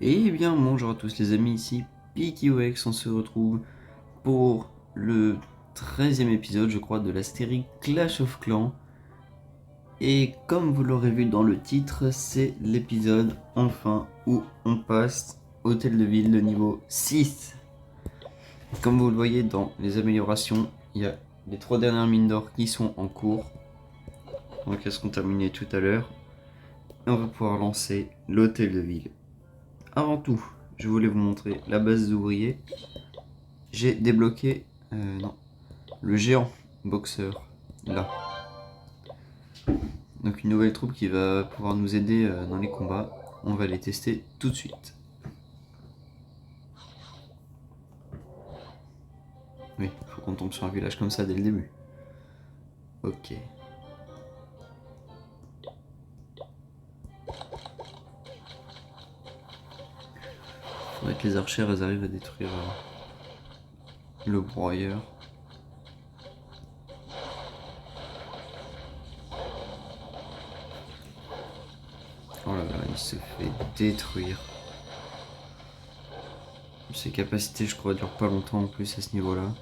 Eh bien, bonjour à tous les amis, ici PeakyWex, on se retrouve pour le 13e épisode, je crois, de la série Clash of Clans. Et comme vous l'aurez vu dans le titre, c'est l'épisode, enfin, où on passe Hôtel de Ville de niveau 6. Comme vous le voyez dans les améliorations, il y a les 3 dernières mines d'or qui sont en cours. Donc elles seront terminées tout à l'heure. Et on va pouvoir lancer l'Hôtel de Ville. Avant tout, je voulais vous montrer la base d'ouvriers. J'ai débloqué le géant boxeur là. Donc une nouvelle troupe qui va pouvoir nous aider dans les combats. On va les tester tout de suite. Oui, faut qu'on tombe sur un village comme ça dès le début. Ok. Faudrait que les archères elles arrivent à détruire le broyeur. Oh là là, il se fait détruire. Ses capacités, je crois, durent pas longtemps en plus à ce niveau-là.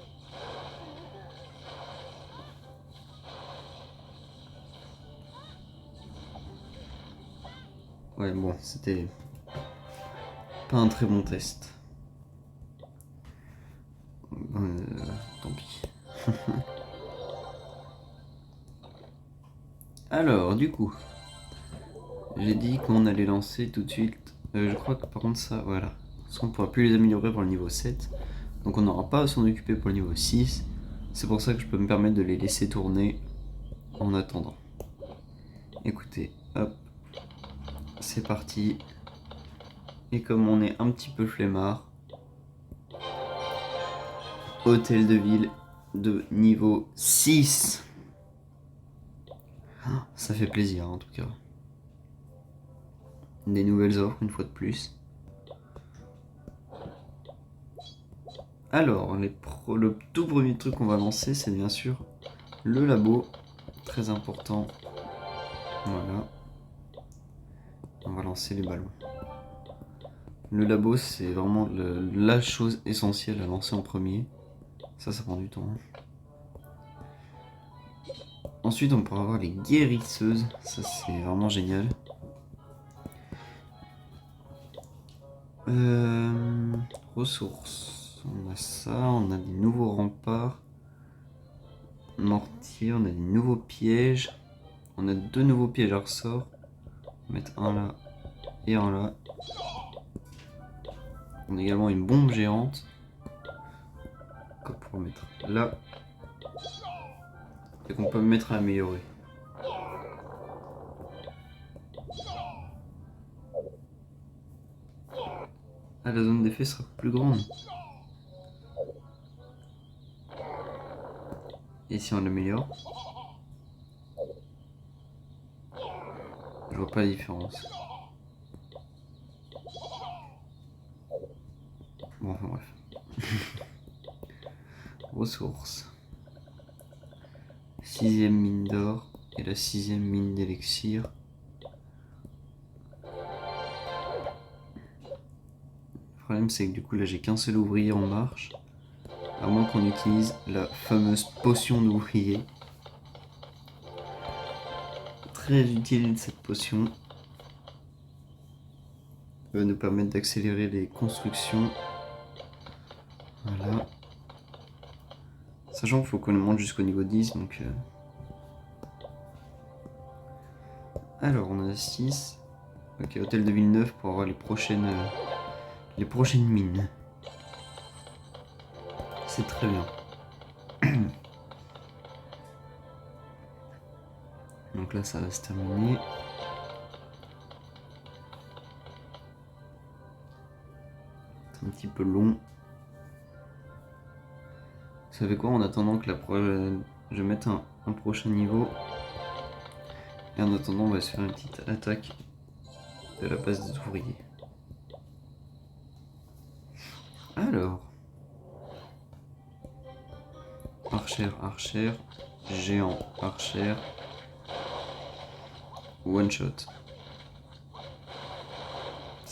Ouais, bon, c'était pas un très bon test. Tant pis. Alors, du coup, j'ai dit qu'on allait lancer tout de suite. Je crois que par contre ça, voilà. Parce qu'on ne pourra plus les améliorer pour le niveau 7. Donc on n'aura pas à s'en occuper pour le niveau 6. C'est pour ça que je peux me permettre de les laisser tourner en attendant. Écoutez, hop. C'est parti. Et comme on est un petit peu flemmard, Hôtel de Ville de niveau 6. Ça fait plaisir en tout cas. Des nouvelles offres une fois de plus. Alors, le tout premier truc qu'on va lancer, c'est bien sûr le labo. Très important. Voilà. On va lancer les ballons. Le labo, c'est vraiment la chose essentielle à lancer en premier. Ça prend du temps. Ensuite, on pourra avoir les guérisseuses. Ça, c'est vraiment génial. Ressources. On a ça, on a des nouveaux remparts. Mortier, on a des nouveaux pièges. On a 2 nouveaux pièges à ressort. On va mettre un là et un là. On a également une bombe géante. Qu'on pourra mettre là. Et qu'on peut mettre à améliorer. Ah, la zone d'effet sera plus grande. Et si on l'améliore, je vois pas la différence. Bon, enfin bref. Ressources. 6ème mine d'or et la 6ème mine d'élixir. Le problème c'est que du coup là j'ai qu'un seul ouvrier en marche. À moins qu'on utilise la fameuse potion d'ouvrier. Très utile cette potion. Elle va nous permettre d'accélérer les constructions. Voilà. Sachant qu'il faut qu'on monte jusqu'au niveau 10, donc... Alors, on a 6. Ok, Hôtel de Villeneuve pour avoir les prochaines mines. C'est très bien. Donc là, ça va se terminer. C'est un petit peu long. Vous savez quoi, en attendant que je mette un prochain niveau. Et en attendant, on va se faire une petite attaque de la base des ouvriers. Alors. Archère, géant, archère. One shot.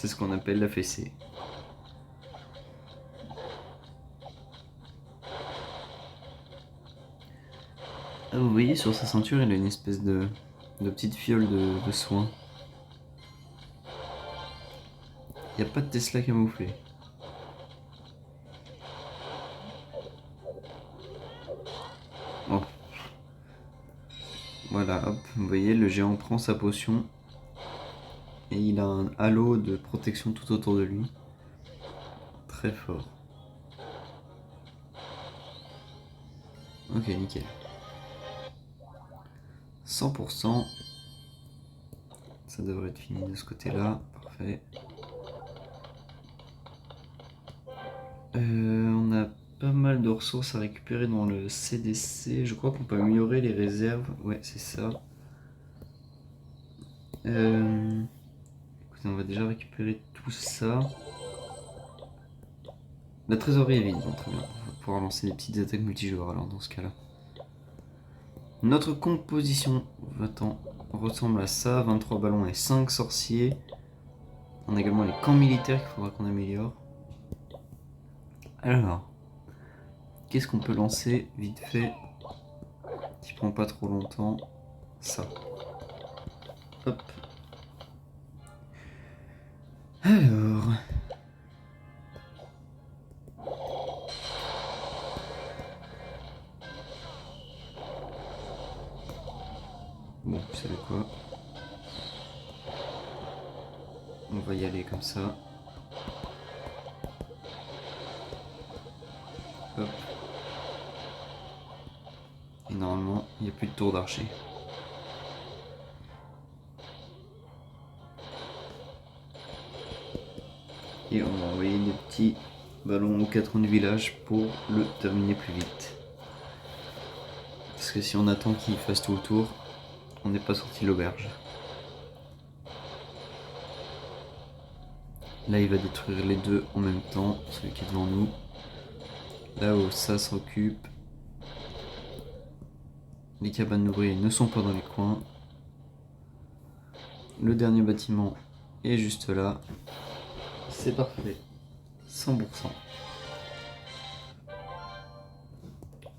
C'est ce qu'on appelle la fessée. Ah, vous voyez sur sa ceinture il a une espèce de petite fiole de soin. Il n'y a pas de Tesla camouflé. Oh. Voilà, hop, vous voyez, le géant prend sa potion. Et il a un halo de protection tout autour de lui. Très fort. Ok, nickel. 100%. Ça devrait être fini de ce côté-là. Parfait. On a pas mal de ressources à récupérer dans le CDC. Je crois qu'on peut améliorer les réserves. Ouais, c'est ça. Écoutez, on va déjà récupérer tout ça. La trésorerie est vide, bon, très bien. On va pouvoir lancer des petites attaques multijoueurs alors dans ce cas-là. Notre composition ressemble à ça. 23 ballons et 5 sorciers. On a également les camps militaires qu'il faudra qu'on améliore. Alors, qu'est-ce qu'on peut lancer vite fait qui prend pas trop longtemps? Ça. Hop. Alors. Bon, vous savez quoi? On va y aller comme ça. Hop. Et normalement, il n'y a plus de tour d'archer. Et on va envoyer des petits ballons aux 4 coins du village pour le terminer plus vite. Parce que si on attend qu'il fasse tout le tour, on n'est pas sorti de l'auberge. Là, il va détruire les deux en même temps, celui qui est devant nous. Là où ça s'occupe. Les cabanes d'ouvriers ne sont pas dans les coins. Le dernier bâtiment est juste là. C'est parfait. 100%.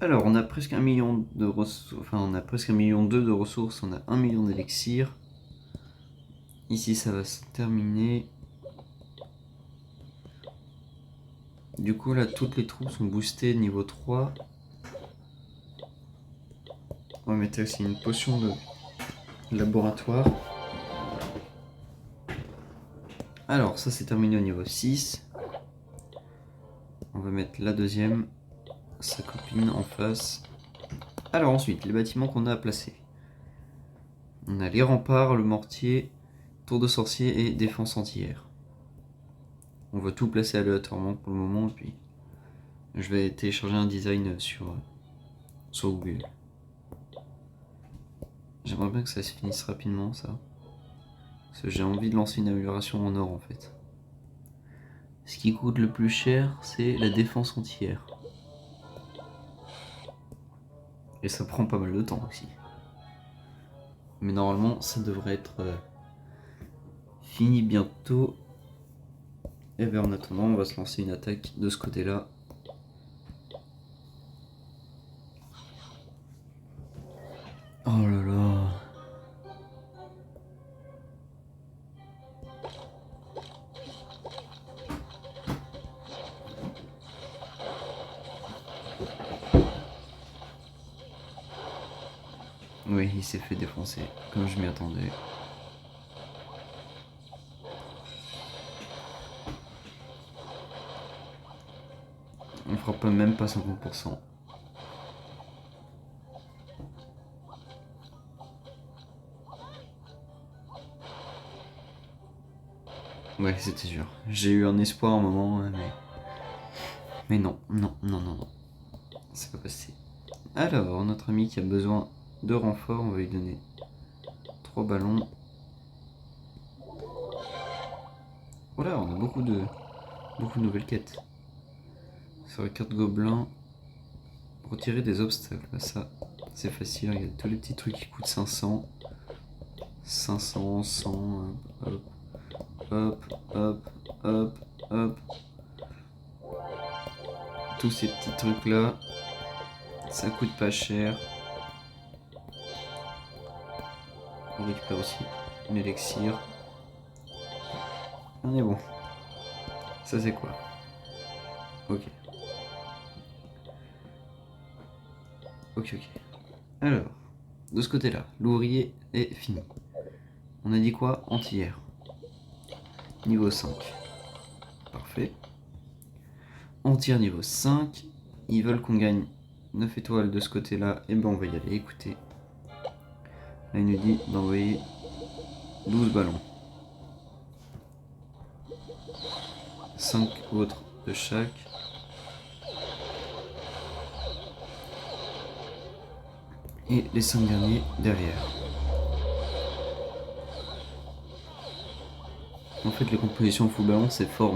Alors, on a presque 1 million de ressources. Enfin, on a presque 1,2 million de ressources. On a 1 million d'élixirs. Ici, ça va se terminer. Du coup, là, toutes les troupes sont boostées niveau 3. On va mettre aussi une potion de laboratoire. Alors, ça c'est terminé au niveau 6. On va mettre la deuxième, sa copine en face. Alors ensuite, les bâtiments qu'on a à placer. On a les remparts, le mortier, tour de sorcier et défense entière. On va tout placer aléatoirement pour le moment, et puis je vais télécharger un design sur Google. J'aimerais bien que ça se finisse rapidement, ça. Parce que j'ai envie de lancer une amélioration en or, en fait. Ce qui coûte le plus cher, c'est la défense entière. Et ça prend pas mal de temps aussi. Mais normalement, ça devrait être fini bientôt. Et bien en attendant, on va se lancer une attaque de ce côté-là. Oh là là. Oui, il s'est fait défoncer, comme je m'y attendais. On fera pas même pas 50%. Ouais, c'était sûr. J'ai eu un espoir un moment, mais non, non, non, non, non. C'est pas passé. Alors, notre ami qui a besoin de renfort, on va lui donner 3 ballons. Voilà, on a beaucoup de nouvelles quêtes. Sur la carte gobelin, retirer des obstacles. Bah ça, c'est facile. Il y a tous les petits trucs qui coûtent 500. 500, 100, hop. hop, hop, hop, hop. Tous ces petits trucs là, ça coûte pas cher. On récupère aussi une élixir. On est bon. Ça c'est quoi? Ok. Ok. Alors, de ce côté-là, l'ouvrier est fini. On a dit quoi? Anti-air. Niveau 5. Parfait. Anti-air niveau 5. Ils veulent qu'on gagne 9 étoiles de ce côté-là. Et ben on va y aller. Écoutez. Là il nous dit d'envoyer 12 ballons. 5 autres de chaque. Et les 5 derniers derrière. En fait, les compositions full ballon, c'est fort,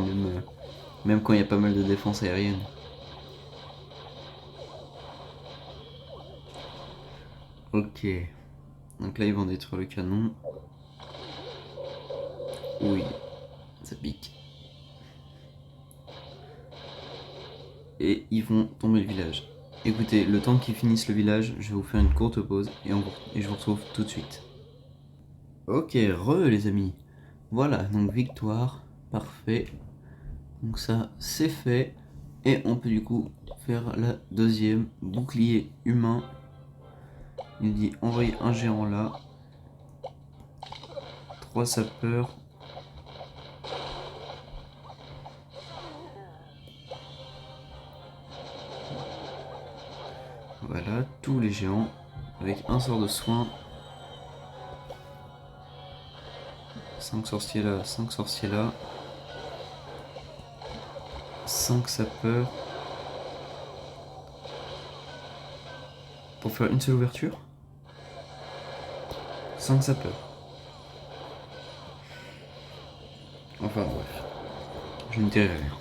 même quand il y a pas mal de défense aérienne. Ok. Donc là, ils vont détruire le canon. Oui, ça pique. Et ils vont tomber le village. Écoutez, le temps qu'ils finissent le village, je vais vous faire une courte pause et je vous retrouve tout de suite. Ok, les amis. Voilà, donc victoire, parfait. Donc ça, c'est fait. Et on peut du coup faire la deuxième, bouclier humain. Il dit envoyer un géant là. 3 sapeurs. Voilà, tous les géants. Avec un sort de soin. 5 sorciers là, 5 sorciers là. 5 sapeurs. Pour faire une seule ouverture. 5 sapeurs. Enfin bref. Je ne dirai rien.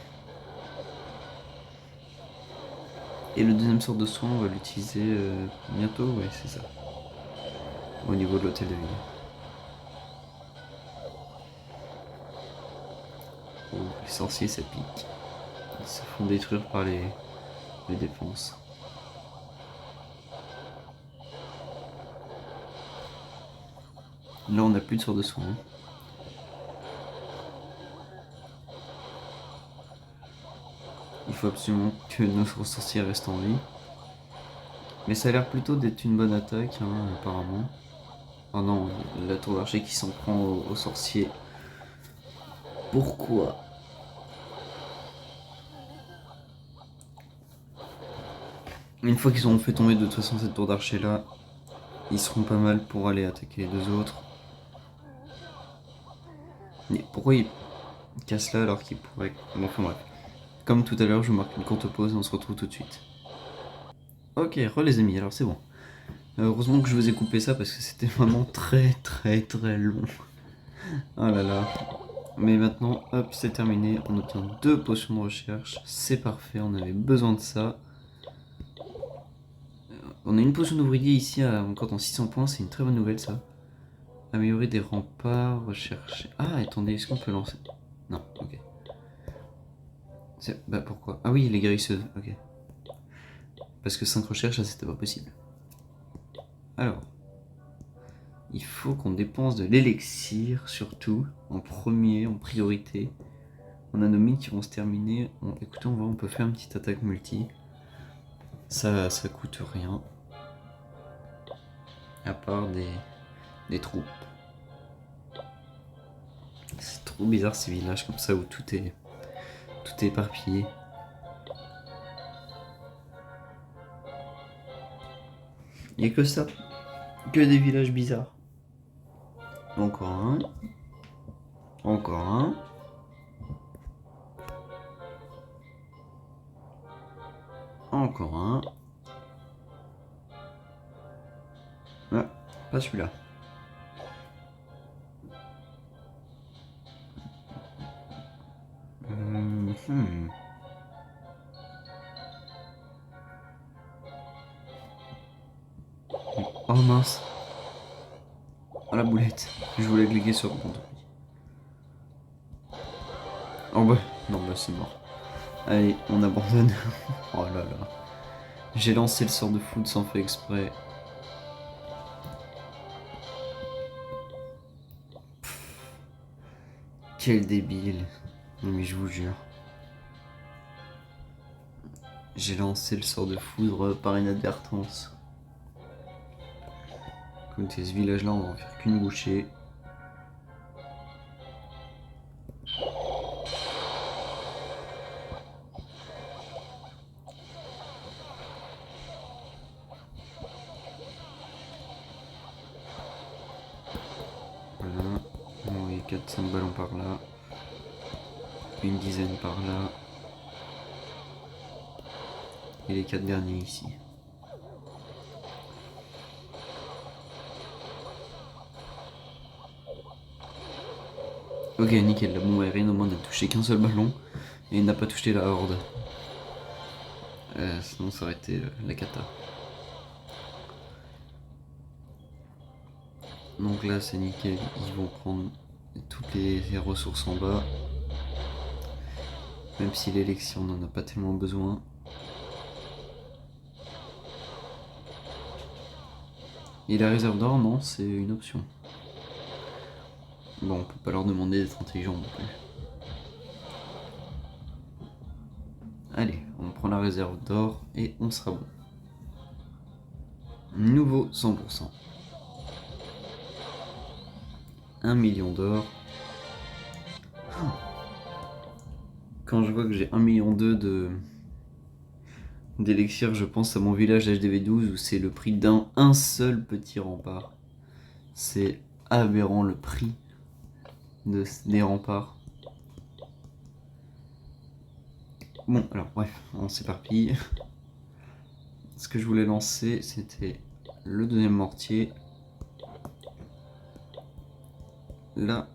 Et le deuxième sort de soin, on va l'utiliser bientôt, ouais, c'est ça. Au niveau de l'hôtel de ville. Oh, les sorciers, ça pique. Ils se font détruire par les défenses. Là, on n'a plus de sort de soin. Il faut absolument que nos sorciers restent en vie. Mais ça a l'air plutôt d'être une bonne attaque, hein, apparemment. Oh non, la tour d'archer qui s'en prend aux sorciers. Pourquoi? Une fois qu'ils auront fait tomber de toute façon cette tour d'archer là, ils seront pas mal pour aller attaquer les deux autres. Mais pourquoi ils cassent là alors qu'ils pourraient... Bon, enfin bref. Comme tout à l'heure, je vous marque une courte pause et on se retrouve tout de suite. Ok, les amis, alors c'est bon. Heureusement que je vous ai coupé ça parce que c'était vraiment très long. Oh là là. Mais maintenant, hop, c'est terminé. On obtient 2 potions de recherche. C'est parfait, on avait besoin de ça. On a une potion d'ouvrier ici encore dans 600 points, c'est une très bonne nouvelle ça. Améliorer des remparts, rechercher... Ah, attendez, est-ce qu'on peut lancer... Non, ok. Bah pourquoi? Ah oui, les guérisseuses, ok. Parce que 5 recherches, là c'était pas possible. Alors, il faut qu'on dépense de l'élixir, surtout, en premier, en priorité. On a nos mines qui vont se terminer. Écoutez, on va, on peut faire une petite attaque multi. Ça coûte rien. À part des troupes. C'est trop bizarre ces villages comme ça où tout est éparpillé. Il n'y a que ça. Que des villages bizarres. Encore un. Encore un. Encore un. Ah, pas celui-là. Oh mince. Oh la boulette. Je voulais cliquer sur le bouton. Oh bah, non bah c'est mort. Allez, on abandonne. Oh là là. J'ai lancé le sort de foudre sans faire exprès. Quel débile. Non mais je vous jure. J'ai lancé le sort de foudre par inadvertance. Écoutez, ce village là on va en faire qu'une bouchée. Voilà. On voit 4-5 ballons par là. Une dizaine par là. Et les 4 derniers ici. Ok, nickel, la bombe aérienne au moins n'a touché qu'un seul ballon et n'a pas touché la horde. Sinon ça aurait été la cata. Donc là c'est nickel, ils vont prendre toutes les ressources en bas. Même si l'élixir on n'en a pas tellement besoin. Et la réserve d'or, non, c'est une option. Bon, on peut pas leur demander d'être intelligents non plus. Allez, on prend la réserve d'or et on sera bon. Nouveau 100%. 1 million d'or. Quand je vois que j'ai 1,2 million d'élixir, je pense à mon village HDV12 où c'est le prix d'un seul petit rempart. C'est aberrant le prix des remparts. Bon, alors bref, on s'éparpille. Ce que je voulais lancer, c'était le deuxième mortier. La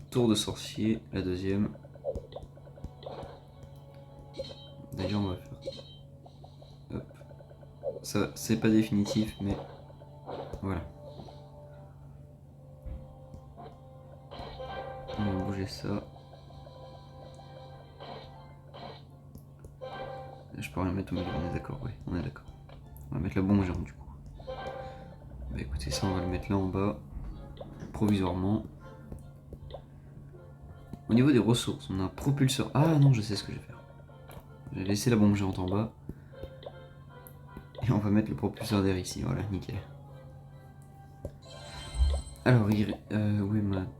tour de sorcier, la deuxième. D'ailleurs, on va faire... Hop. Ça, c'est pas définitif, mais voilà. On va bouger ça. Je peux rien mettre au milieu, on est d'accord, oui, on est d'accord. On va mettre la bombe géante du coup. Bah écoutez, ça on va le mettre là en bas, provisoirement. Au niveau des ressources, on a un propulseur. Ah non, je sais ce que je vais faire. Je vais laisser la bombe géante en bas. Et on va mettre le propulseur d'air ici, voilà, nickel. Alors, oui,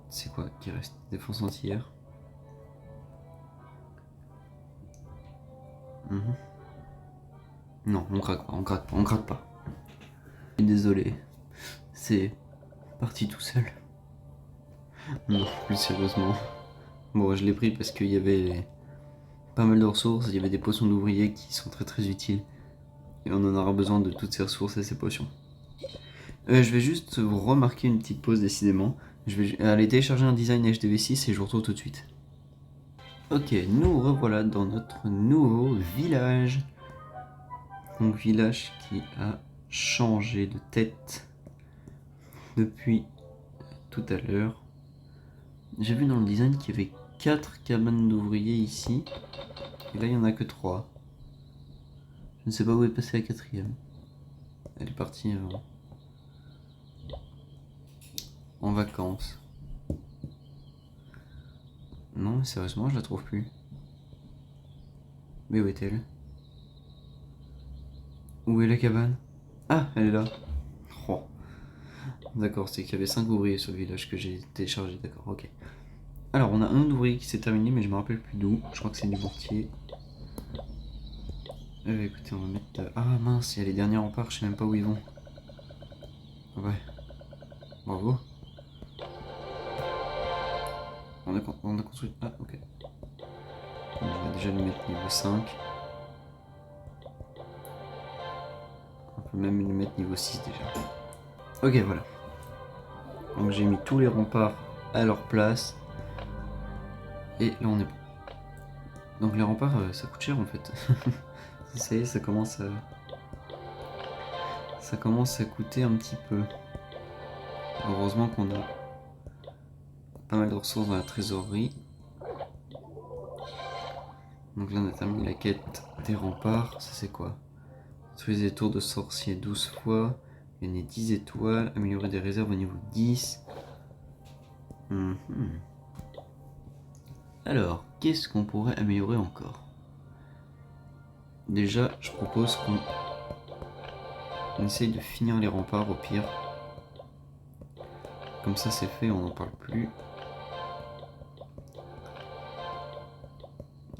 c'est quoi qui reste? Défense entière. Non, on craque pas, on craque pas, on craque pas. Désolé, c'est parti tout seul. Non, plus sérieusement. Bon, je l'ai pris parce qu'il y avait pas mal de ressources, il y avait des potions d'ouvriers qui sont très très utiles. Et on en aura besoin de toutes ces ressources et ces potions. Je vais juste vous remarquer une petite pause décidément. Je vais aller télécharger un design HDV6 et je vous retrouve tout de suite. Ok, nous revoilà dans notre nouveau village. Donc village qui a changé de tête depuis tout à l'heure. J'ai vu dans le design qu'il y avait 4 cabanes d'ouvriers ici. Et là il n'y en a que 3. Je ne sais pas où est passée la quatrième. Elle est partie en vacances. Non, mais sérieusement, je la trouve plus. Mais où est-elle? Où est la cabane? Ah, elle est là. Oh. D'accord, c'est qu'il y avait 5 ouvriers sur le village que j'ai téléchargé, d'accord, ok. Alors, on a un ouvrier qui s'est terminé, mais je me rappelle plus d'où. Je crois que c'est du mortier. Écoutez, on va mettre... Ah mince, il y a les derniers remparts, je sais même pas où ils vont. Ouais. Bravo. On a construit... Ah, ok. On va déjà le mettre niveau 5. On peut même le mettre niveau 6 déjà. Ok, voilà. Donc j'ai mis tous les remparts à leur place. Et là on est bon. Donc les remparts, ça coûte cher en fait. Ça y est, ça commence à coûter un petit peu. Heureusement qu'on a pas mal de ressources dans la trésorerie. Donc là on a terminé la quête des remparts. Ça c'est quoi? Détruire des tours de sorciers 12 fois. Gagner 10 étoiles. Améliorer des réserves au niveau 10. Alors, qu'est-ce qu'on pourrait améliorer encore? Déjà, je propose qu'on essaye de finir les remparts au pire. Comme ça c'est fait, on n'en parle plus.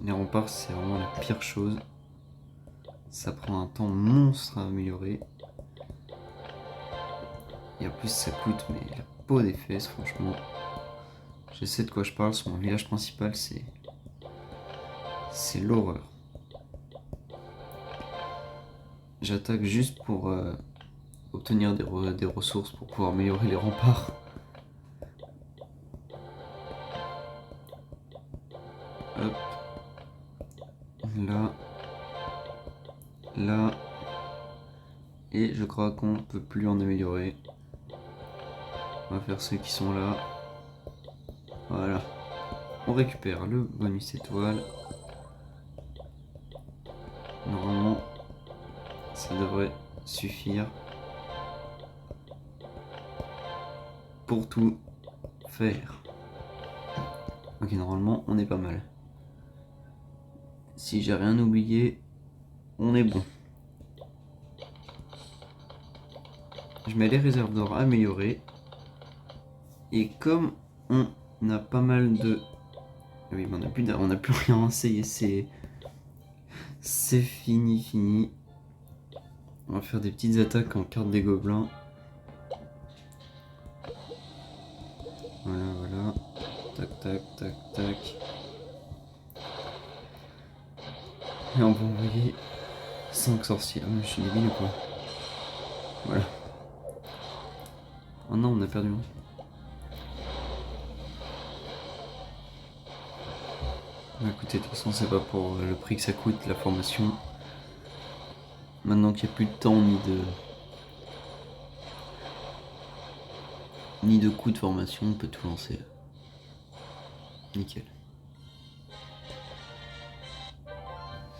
Les remparts c'est vraiment la pire chose. Ça prend un temps monstre à améliorer. Et en plus ça coûte mais la peau des fesses franchement. Je sais de quoi je parle, sur mon village principal c'est l'horreur. J'attaque juste pour obtenir des ressources pour pouvoir améliorer les remparts. Hop. Là. Là. Et je crois qu'on peut plus en améliorer. On va faire ceux qui sont là. Voilà. On récupère le bonus étoile. Normalement, ça devrait suffire pour tout faire. Ok, normalement, on est pas mal. Si j'ai rien oublié, on est bon. Je mets les réserves d'or améliorées. Et comme on a pas mal de... Oui, mais on a plus rien, c'est fini. On va faire des petites attaques en carte des gobelins. Voilà. Tac. Et on va envoyer 5 sorciers. Ah, mais je suis débile ou quoi? Voilà. Oh non, on a perdu. Bah, écoutez, de toute façon, c'est pas pour le prix que ça coûte la formation. Maintenant qu'il n'y a plus de temps ni de coût de formation, on peut tout lancer. Nickel.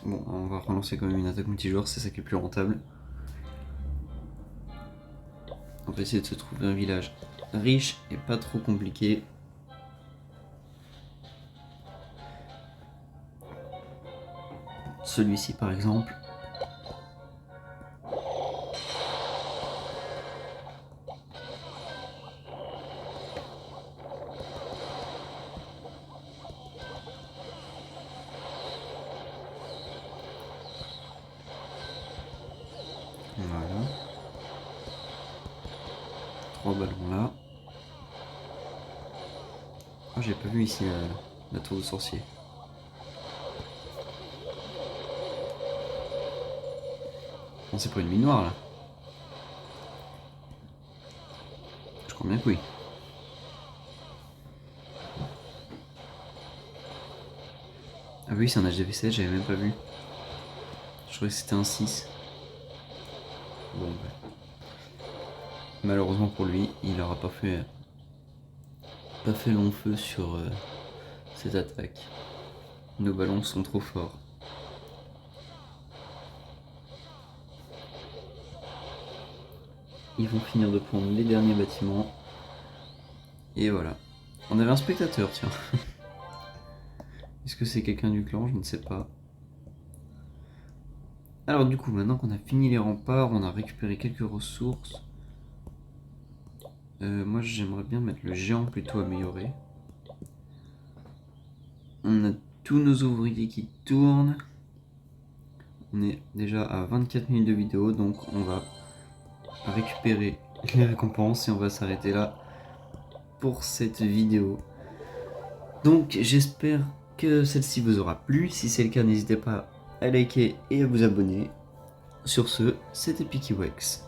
Bon, on va relancer quand même une attaque multijoueur, c'est ça qui est plus rentable. On va essayer de se trouver un village riche et pas trop compliqué. Celui-ci par exemple. Voilà. 3 ballons là. Oh, j'ai pas vu ici la tour de sorcier. Non, c'est pas une mine noire là. Je crois bien que oui. Ah oui, c'est un HDV7, j'avais même pas vu. Je croyais que c'était un 6. Bon, bah. Malheureusement pour lui, il n'aura pas fait long feu sur cette attaque. Nos ballons sont trop forts. Ils vont finir de prendre les derniers bâtiments. Et voilà. On avait un spectateur, tiens. Est-ce que c'est quelqu'un du clan? Je ne sais pas. Alors du coup, maintenant qu'on a fini les remparts, on a récupéré quelques ressources. Moi j'aimerais bien mettre le géant plutôt amélioré. On a tous nos ouvriers qui tournent. On est déjà à 24 minutes de vidéo, donc on va récupérer les récompenses et on va s'arrêter là pour cette vidéo. Donc j'espère que celle-ci vous aura plu. Si c'est le cas, n'hésitez pas à liker et à vous abonner. Sur ce, c'était PickyWex.